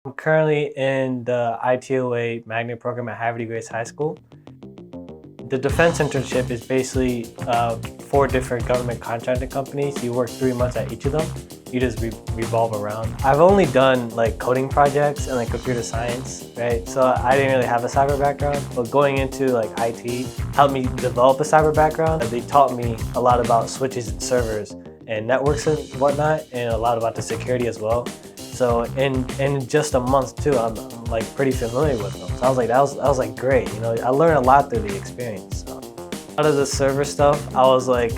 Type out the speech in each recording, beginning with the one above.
I'm currently in the AAO magnet program at Havre de Grace High School. The defense internship is basically 4 different government contracting companies. You work 3 months at each of them. You just revolve around. I've only done like coding projects and like computer science, right? So I didn't really have a cyber background, but going into like IT helped me develop a cyber background. They taught me a lot about switches and servers and networks and whatnot, and a lot about the security as well. So in just a month too, I'm like pretty familiar with them. So I was like, that was like great. You know, I learned a lot through the experience. So out of the server stuff, I was like,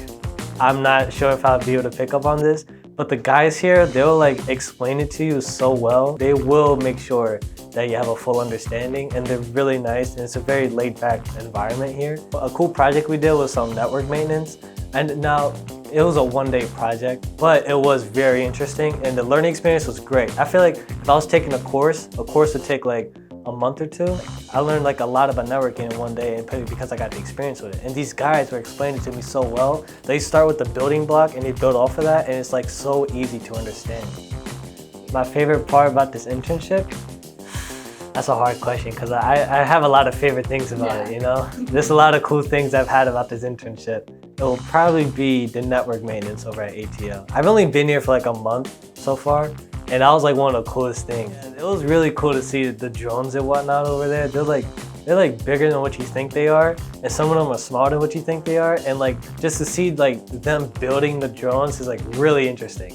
I'm not sure if I'll be able to pick up on this, but the guys here, they'll like explain it to you so well. They will make sure that you have a full understanding, and they're really nice, and it's a very laid-back environment here. A cool project we did was some network maintenance, and now it was a 1-day project, but it was very interesting, and the learning experience was great. I feel like if I was taking a course would take like a month or 2. I learned like a lot about networking in 1 day, and probably because I got the experience with it. And these guys were explaining it to me so well. They start with the building block and they build off of that, and it's like so easy to understand. My favorite part about this internship? That's a hard question, because I have a lot of favorite things about it, you know? There's a lot of cool things I've had about this internship. It will probably be the network maintenance over at ATO. I've only been here for like a month so far, and that was like one of the coolest things. It was really cool to see the drones and whatnot over there. They're like bigger than what you think they are, and some of them are smaller than what you think they are, and like just to see like them building the drones is like really interesting.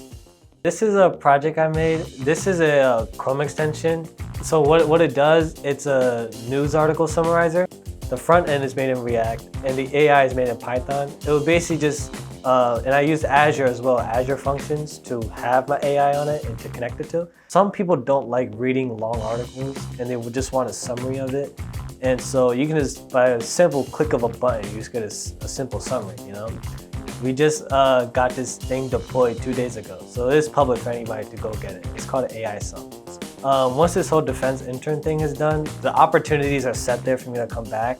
This is a project I made. This is a Chrome extension. So what it does, it's a news article summarizer. The front end is made in React, and the AI is made in Python. It would basically just, and I used Azure as well, Azure functions, to have my AI on it and to connect it to. Some people don't like reading long articles, and they would just want a summary of it. And so you can just, by a simple click of a button, you just get a simple summary, you know? We just got this thing deployed 2 days ago, so it is public for anybody to go get it. It's called AI Summons. Once this whole defense intern thing is done, the opportunities are set there for me to come back.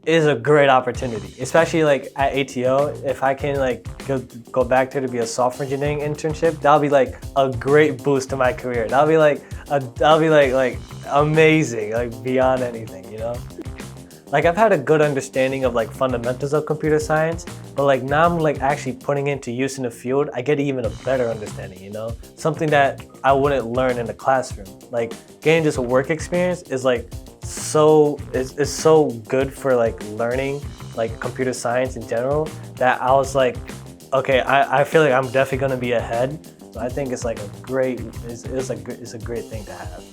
It is a great opportunity, especially like at ATO. If I can like go back there to be a software engineering internship, that'll be like a great boost to my career. That'll be like amazing, like beyond anything, you know? Like I've had a good understanding of like fundamentals of computer science, but like now I'm like actually putting it into use in the field, I get even a better understanding, you know? Something that I wouldn't learn in the classroom. Like getting just a work experience is like it's so good for like learning like computer science in general, that I was like, okay, I feel like I'm definitely gonna be ahead. So I think it's like a great, it's a great thing to have.